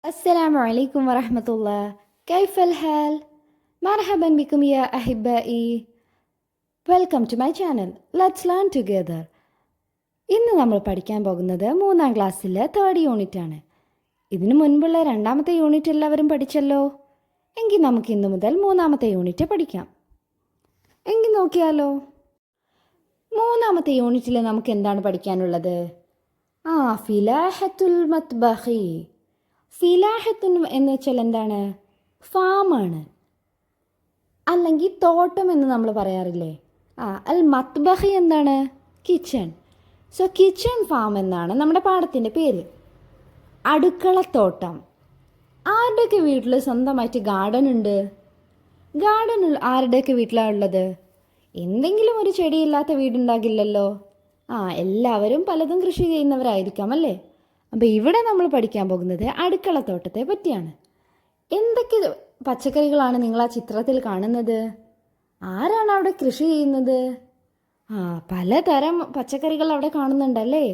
السلام عليكم ورحمة الله. كيف الحال؟ مرحبا بكم يا أحبائي. Welcome to my channel. Let's learn together. ഇന്ന് നമ്മൾ പഠിക്കാൻ പോകുന്നത് 3ാം ക്ലാസ്സിലെ 3rd യൂണിറ്റ് ആണ്. ഇതിനു മുൻപുള്ള 2ാമത്തെ യൂണിറ്റ് എല്ലാവരും പഠിച്ചല്ലോ. എങ്കിൽ നമുക്ക് ഇന്ന് മുതൽ 3ാമത്തെ യൂണിറ്റ് പഠിക്കാം. എങ്കിൽ നോക്കിയാലോ. 3ാമത്തെ യൂണിറ്റിൽ നമുക്ക് എന്താണ് പഠിക്കാനുള്ളത്? ഫിലാഹത്തുൽ മത്ബഖി. ഫിലാഹത്തുൻ എന്ന് വെച്ചാൽ എന്താണ്? ഫാമാണ്, അല്ലെങ്കിൽ തോട്ടം എന്ന് നമ്മൾ പറയാറില്ലേ. അൽ മത്ബഖി എന്താണ്? കിച്ചൺ. സോ കിച്ചൺ ഫാം എന്നാണ് നമ്മുടെ പാഠത്തിൻ്റെ പേര്. അടുക്കളത്തോട്ടം. ആരുടെയൊക്കെ വീട്ടിൽ സ്വന്തമായിട്ട് ഗാർഡൻ ഉണ്ട്? ഗാർഡൻ ആരുടെയൊക്കെ വീട്ടിലാണ് ഉള്ളത്? എന്തെങ്കിലും ഒരു ചെടിയില്ലാത്ത വീടുണ്ടാകില്ലല്ലോ. എല്ലാവരും പലതും കൃഷി ചെയ്യുന്നവരായിരിക്കാം അല്ലേ. അപ്പോൾ ഇവിടെ നമ്മൾ പഠിക്കാൻ പോകുന്നത് അടുക്കളത്തോട്ടത്തെ പറ്റിയാണ്. എന്തൊക്കെ പച്ചക്കറികളാണ് നിങ്ങൾ ആ ചിത്രത്തിൽ കാണുന്നത്? ആരാണ് അവിടെ കൃഷി ചെയ്യുന്നത്? പലതരം പച്ചക്കറികൾ അവിടെ കാണുന്നുണ്ടല്ലേ.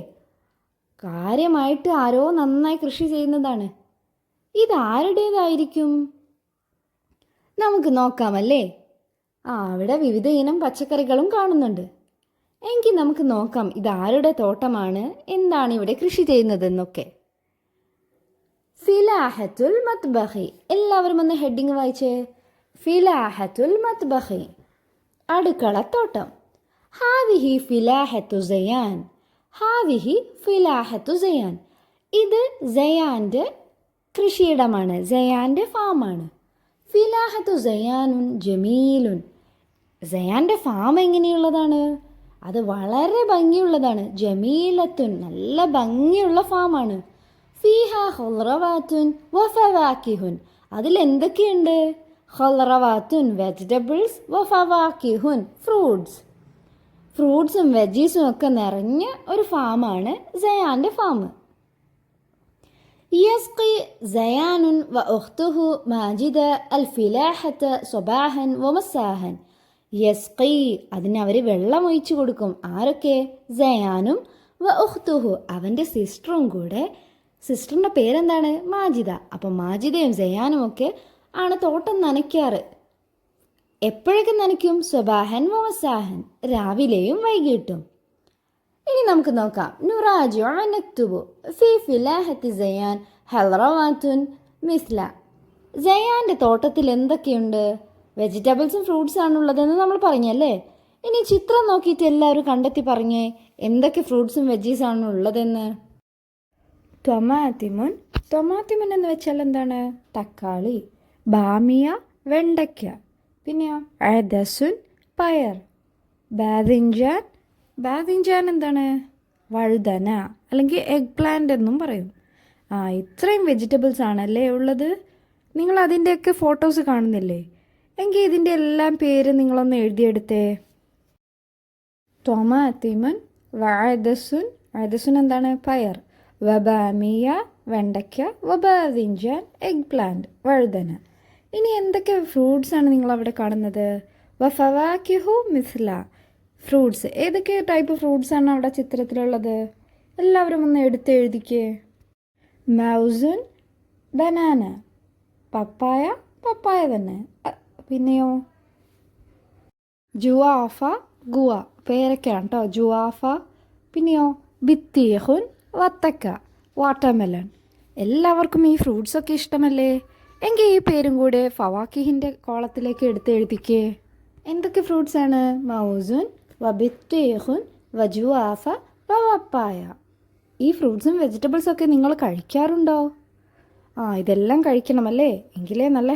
കാര്യമായിട്ട് ആരോ നന്നായി കൃഷി ചെയ്യുന്നതാണ്. ഇതാരുടേതായിരിക്കും? നമുക്ക് നോക്കാമല്ലേ. അവിടെ വിവിധ ഇനം പച്ചക്കറികളും കാണുന്നുണ്ട്. എങ്കിൽ നമുക്ക് നോക്കാം ഇതാരുടെ തോട്ടമാണ്, എന്താണ് ഇവിടെ കൃഷി ചെയ്യുന്നതെന്നൊക്കെ. ഫിലാഹത്തുൽ മത്ബഖി. എല്ലാവരും ഒന്ന് ഹെഡിങ് വായിച്ചേ. ഫിലാഹത്തുൽ മത്ബഖി, അടുക്കളത്തോട്ടം. ഹാദിഹി ഫിലാഹത്തു സയാൻ. ഹാദിഹി ഫിലാഹത്തു സയാൻ. ഇത് സയാൻ്റെ കൃഷിയിടമാണ്, സയാൻ്റെ ഫാമാണ്. ഫിലാഹത്തു സയാനുൻ ജമീലുൻ. സയാൻ്റെ ഫാം എങ്ങനെയുള്ളതാണ്? അത് വളരെ ഭംഗിയുള്ളതാണ്. ജമീലത്തുൻ, നല്ല ഭംഗിയുള്ള ഫാമാണ്. ഫീഹ ഖുദ്റവാത്തുൻ വഫവാക്കിഹുൻ. അതിലെന്തൊക്കെയുണ്ട്? ഖുദ്റവാത്തുൻ വെജിറ്റബിൾസ്, വഫവാക്കിഹുൻ ഫ്രൂട്ട്സും വെജീസും ഒക്കെ നിറഞ്ഞ ഒരു ഫാമാണ് സയാൻ്റെ ഫാം. യസ്ഖി സയാനുൻ വ ഉഖ്തുഹു മാജിദ അൽ ഫിലാഹത സ്വബാഹൻ വമസാഹൻ. യസ്ഖി, അതിന് അവർ വെള്ളം ഒഴിച്ചു കൊടുക്കും. ആരൊക്കെ? സയാനും വ ഉഖ്തുഹു, അവൻ്റെ സിസ്റ്ററും കൂടെ. സിസ്റ്ററിൻ്റെ പേരെന്താണ്? മാജിദ. അപ്പം മാജിദയും സയാനും ഒക്കെ ആണ് തോട്ടം നനയ്ക്കാറ്. എപ്പോഴൊക്കെ നനയ്ക്കും? സ്വബാഹൻ വമസാഹൻ, രാവിലെയും വൈകിട്ടും. ഇനി നമുക്ക് നോക്കാം. നുറാജിഉ നക്തുബു ഫീ ഫിലാഹത്തി സയാൻ ഹൽറവാത്തുൻ മിസ്ല. സയാൻ്റെ തോട്ടത്തിൽ എന്തൊക്കെയുണ്ട്? വെജിറ്റബിൾസും ഫ്രൂട്ട്സ് ആണുള്ളതെന്ന് നമ്മൾ പറഞ്ഞല്ലേ. ഇനി ചിത്രം നോക്കിയിട്ട് എല്ലാവരും കണ്ടെത്തി പറഞ്ഞേ എന്തൊക്കെ ഫ്രൂട്ട്സും വെജീസാണ് ഉള്ളതെന്ന്. ടൊമാറ്റിമുൻ. ടൊമാറ്റിമുൻ എന്ന് വെച്ചാൽ എന്താണ്? തക്കാളി. ബാമിയ, വെണ്ടയ്ക്ക. പിന്നെയോ അദസുൻ, പയർ. ബാദിഞ്ചാൻ. ബാദിഞ്ചാൻ എന്താണ്? വഴുതന, അല്ലെങ്കിൽ എഗ് പ്ലാന്റ് എന്നും പറയും. ഇത്രയും വെജിറ്റബിൾസ് ആണല്ലേ ഉള്ളത്. നിങ്ങൾ അതിൻ്റെയൊക്കെ ഫോട്ടോസ് കാണുന്നില്ലേ? എങ്കിൽ ഇതിൻ്റെ എല്ലാം പേര് നിങ്ങളൊന്ന് എഴുതിയെടുത്തേ. ടൊമാറ്റിമുൻ, വഅദസുൻ. അദസുൻ എന്താണ്? പയർ. വബാമിയ, വെണ്ടയ്ക്ക. വബാദിഞ്ചാൻ, എഗ് പ്ലാന്റ്, വഴുതന. ഇനി എന്തൊക്കെ ഫ്രൂട്ട്സാണ് നിങ്ങളവിടെ കാണുന്നത്? വഫവാക്കിഹു മിസ്ല. ഫ്രൂട്ട്സ്. ഏതൊക്കെ ടൈപ്പ് ഫ്രൂട്ട്സാണ് അവിടെ ചിത്രത്തിലുള്ളത്? എല്ലാവരും ഒന്ന് എഴുതിക്കേ. മൗസുൻ, ബനാന. പപ്പായ, പപ്പായ തന്നെ. പിന്നെയോ ജുവാഫ, ഗുവ. പേരൊക്കെയാണ് കേട്ടോ, ജുവാഫ. പിന്നെയോ ബിത്തീഹുൻ, വത്തക്ക, വാട്ടർമെലൺ. എല്ലാവർക്കും ഈ ഫ്രൂട്ട്സൊക്കെ ഇഷ്ടമല്ലേ? എങ്കിൽ ഈ പേരും കൂടെ ഫവാക്കിഹിൻ്റെ കോളത്തിലേക്ക് എഴുതിക്കേ. എന്തൊക്കെ ഫ്രൂട്ട്സാണ്? മൗസുൻ, വബിത്തീഹുൻ, വജുവാഫ, വപ്പായ. ഈ ഫ്രൂട്ട്സും വെജിറ്റബിൾസൊക്കെ നിങ്ങൾ കഴിക്കാറുണ്ടോ? ഇതെല്ലാം കഴിക്കണമല്ലേ. എങ്കിലേ നല്ല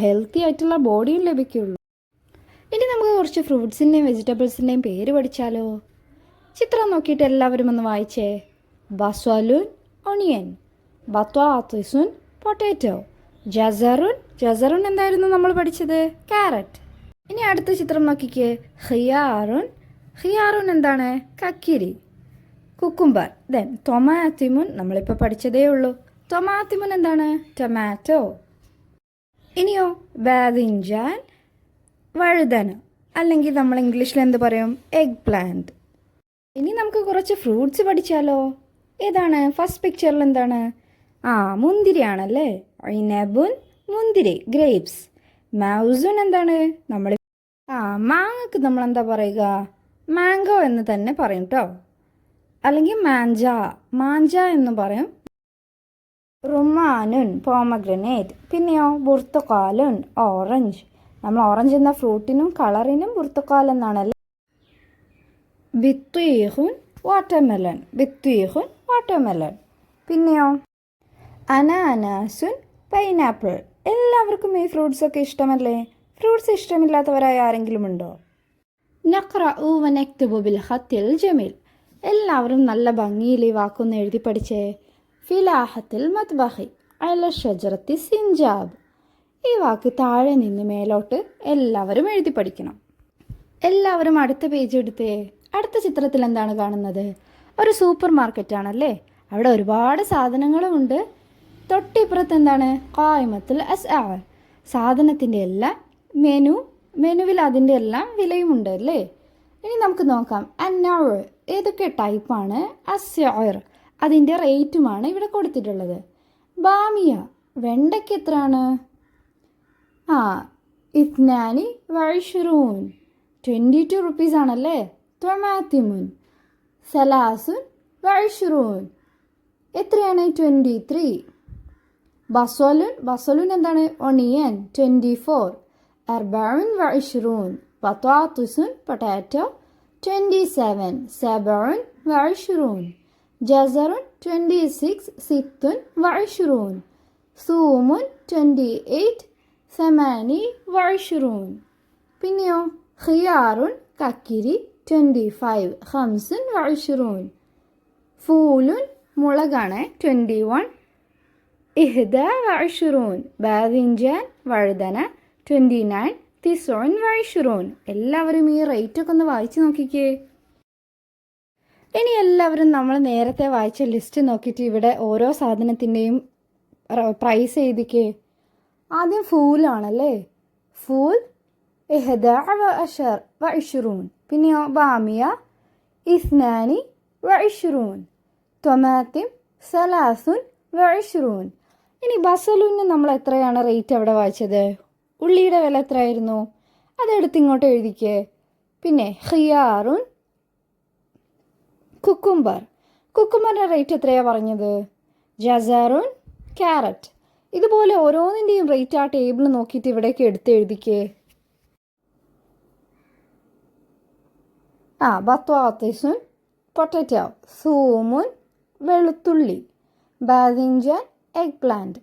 ഹെൽത്തി ആയിട്ടുള്ള ബോഡിയും ലഭിക്കുള്ളൂ. ഇനി നമുക്ക് കുറച്ച് ഫ്രൂട്ട്സിൻ്റെയും വെജിറ്റബിൾസിൻ്റെയും പേര് പഠിച്ചാലോ. ചിത്രം നോക്കിയിട്ട് എല്ലാവരും ഒന്ന് വായിച്ചേ. ബസ്വലുൻ, ഒണിയൻ. ബത്വാത്തിസുൻ, പൊട്ടാറ്റോ. ജസറുൻ എന്തായിരുന്നു നമ്മൾ പഠിച്ചത്? ക്യാരറ്റ്. ഇനി അടുത്ത ചിത്രം നോക്കിക്കേ. ഖിയാറുൻ എന്താണ്? കക്കിരി, കുക്കുംബർ. ദെൻ ടൊമാറ്റിമുൻ നമ്മളിപ്പോൾ പഠിച്ചതേ ഉള്ളൂ. ടൊമാറ്റിമുൻ എന്താണ്? ടൊമാറ്റോ. ഇനിയോ ബാദിഞ്ചാൻ, വഴുതന, അല്ലെങ്കിൽ നമ്മൾ ഇംഗ്ലീഷിൽ എന്ത് പറയും? Egg plant. ഇനി നമുക്ക് കുറച്ച് ഫ്രൂട്ട്സ് പഠിച്ചാലോ. ഏതാണ് ഫസ്റ്റ് പിക്ചറിൽ എന്താണ്? മുന്തിരിയാണല്ലേ. ഐനബുൻ മുന്തിരി, ഗ്രേപ്സ്. മൗസുൻ എന്താണ്? നമ്മൾ മാങ്ങക്ക് നമ്മൾ എന്താ പറയുക? മാംഗോ എന്ന് തന്നെ പറയും കേട്ടോ, അല്ലെങ്കിൽ മാഞ്ച എന്ന് പറയും. റുമാനുൻ പോമഗ്രനേറ്റ്. പിന്നെയോ ബുർത്തുക്കാലുൻ ഓറഞ്ച്. നമ്മൾ ഓറഞ്ച് എന്ന ഫ്രൂട്ടിനും കളറിനും ബുർത്തുക്കാൽ എന്നാണല്ലേ. ബിത്വീഹുൻ വാട്ടർമെലൺ. പിന്നെയോ അനാനാസുൻ പൈനാപ്പിൾ. എല്ലാവർക്കും ഈ ഫ്രൂട്ട്സൊക്കെ ഇഷ്ടമല്ലേ? ഫ്രൂട്ട്സ് ഇഷ്ടമില്ലാത്തവരായ ആരെങ്കിലും ഉണ്ടോ? നഖ്റഉ വനക്തുബു ബിൽ ഖത്തിൽ ജമീൽ. എല്ലാവരും നല്ല ഭംഗിയിൽ ഈ വാക്കൊന്ന് എഴുതി പഠിച്ചേ. ഫിലാഹത്തിൽ മത്ബഹി അല ഷജറത്തി സിൻജാബ്. ഈ വാക്ക് താഴെ നിന്ന് മേലോട്ട് എല്ലാവരും എഴുതി പഠിക്കണം. എല്ലാവരും അടുത്ത പേജ് എടുത്തേ. അടുത്ത ചിത്രത്തിൽ എന്താണ് കാണുന്നത്? ഒരു സൂപ്പർ മാർക്കറ്റാണല്ലേ. അവിടെ ഒരുപാട് സാധനങ്ങളുമുണ്ട്. തൊട്ടിപ്പുറത്ത് എന്താണ്? ഖായിമത്തുൽ അസ്ആർ. സാധനത്തിൻ്റെ എല്ലാം മെനുവിൽ അതിൻ്റെ എല്ലാം വിലയുമുണ്ട് അല്ലേ. ഇനി നമുക്ക് നോക്കാം. അന്നൗ ഏതൊക്കെ ടൈപ്പാണ്? അസ്അർ അതിൻ്റെ റേറ്റുമാണ് ഇവിടെ കൊടുത്തിട്ടുള്ളത്. ബാമിയ വെണ്ടയ്ക്ക് എത്രയാണ്? ഇത്നാനി വഇശ്റൂൻ 22 റുപ്പീസ് ആണല്ലേ. ത്വമാത്തിമുൻ സലാസുൻ വഇശ്റൂൻ എത്രയാണ്? 23. ബസലുൻ എന്താണ്? ഒണിയൻ 24. അർബഉൻ വഇശ്റൂൻ. ബതാത്തുസുൻ പൊട്ടാറ്റോ 27. സബഉൻ വഇശ്റൂൻ. ജസറുൻ 26. സിത്തുൻ വഇശ്റൂൻ. സൂമുൻ 28. സമാനി വഇശ്റൂൻ. പിന്നെയോ ഖിയാറുൻ കക്കിരി 25. ഖംസുൻ വഇശ്റൂൻ. ഫൂലുൻ മുളകാണ് 21. ഇഹ്ദ വഇശ്റൂൻ. ബാദിഞ്ചാൻ വഴുതന 29. തിസ്ഉൻ വഇശ്റൂൻ. എല്ലാവരും ഈ റേറ്റൊക്കെ ഒന്ന് വായിച്ച് നോക്കിക്കേ. ഇനി എല്ലാവരും നമ്മൾ നേരത്തെ വായിച്ച ലിസ്റ്റ് നോക്കിയിട്ട് ഇവിടെ ഓരോ സാധനത്തിൻ്റെയും പ്രൈസ് എഴുതിക്കേ. ആദ്യം ഫൂലാണല്ലേ. ഫൂൽ ഇഹ്ദ വഇശ്റൂൻ. പിന്നെയോ ബാമിയ ഇസ്നാനി വഇശ്റൂൻ. ടൊമാറ്റിം സലാസുൻ വഇശ്റൂൻ. ഇനി ബസലുന് നമ്മൾ എത്രയാണ് റേറ്റ് അവിടെ വായിച്ചത്? ഉള്ളിയുടെ വില എത്രയായിരുന്നു? അതെടുത്ത് ഇങ്ങോട്ട് എഴുതിക്കേ. പിന്നെ ഖിയാറുൻ കുക്കുംബറിൻ്റെ റേറ്റ് എത്രയാണ് പറഞ്ഞത്? ജസറുൻ ക്യാരറ്റ്. ഇതുപോലെ ഓരോന്നിൻ്റെയും റേറ്റ് ആ ടേബിൾ നോക്കിയിട്ട് ഇവിടേക്ക് എടുത്ത് എഴുതിക്കേ. ബത്വാത്തിസുൻ പൊട്ടറ്റോ. സൂമുൻ വെളുത്തുള്ളി. ബാദിഞ്ചാൻ എഗ് പ്ലാന്റ്.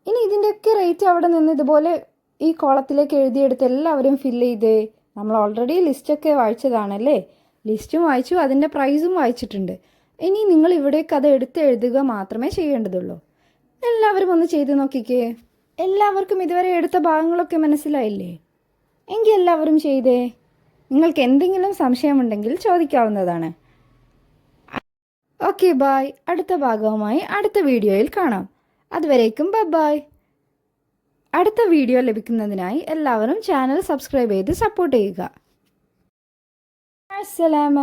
ഇനി ഇതിൻ്റെയൊക്കെ റേറ്റ് അവിടെ നിന്ന് ഇതുപോലെ ഈ കോളത്തിലേക്ക് എഴുതിയെടുത്ത് എല്ലാവരും ഫില്ല് ചെയ്തേ. നമ്മൾ ഓൾറെഡി ലിസ്റ്റൊക്കെ വായിച്ചതാണല്ലേ. ലിസ്റ്റും വായിച്ചു, അതിൻ്റെ പ്രൈസും വായിച്ചിട്ടുണ്ട്. ഇനി നിങ്ങൾ ഇവിടേക്ക് അത് എടുത്ത് എഴുതുക മാത്രമേ ചെയ്യേണ്ടതുള്ളൂ. എല്ലാവരും ഒന്ന് ചെയ്ത് നോക്കിക്കേ. എല്ലാവർക്കും ഇതുവരെ എടുത്ത ഭാഗങ്ങളൊക്കെ മനസ്സിലായില്ലേ? എങ്കിൽ എല്ലാവരും ചെയ്തേ. നിങ്ങൾക്ക് എന്തെങ്കിലും സംശയമുണ്ടെങ്കിൽ ചോദിക്കാവുന്നതാണ്. Okay, bye. അടുത്ത ഭാഗവുമായി അടുത്ത വീഡിയോയിൽ കാണാം. അതുവരേക്കും ബൈ. അടുത്ത വീഡിയോ ലഭിക്കുന്നതിനായി എല്ലാവരും ചാനൽ സബ്സ്ക്രൈബ് ചെയ്ത് സപ്പോർട്ട് ചെയ്യുക. അസ്സലാമ.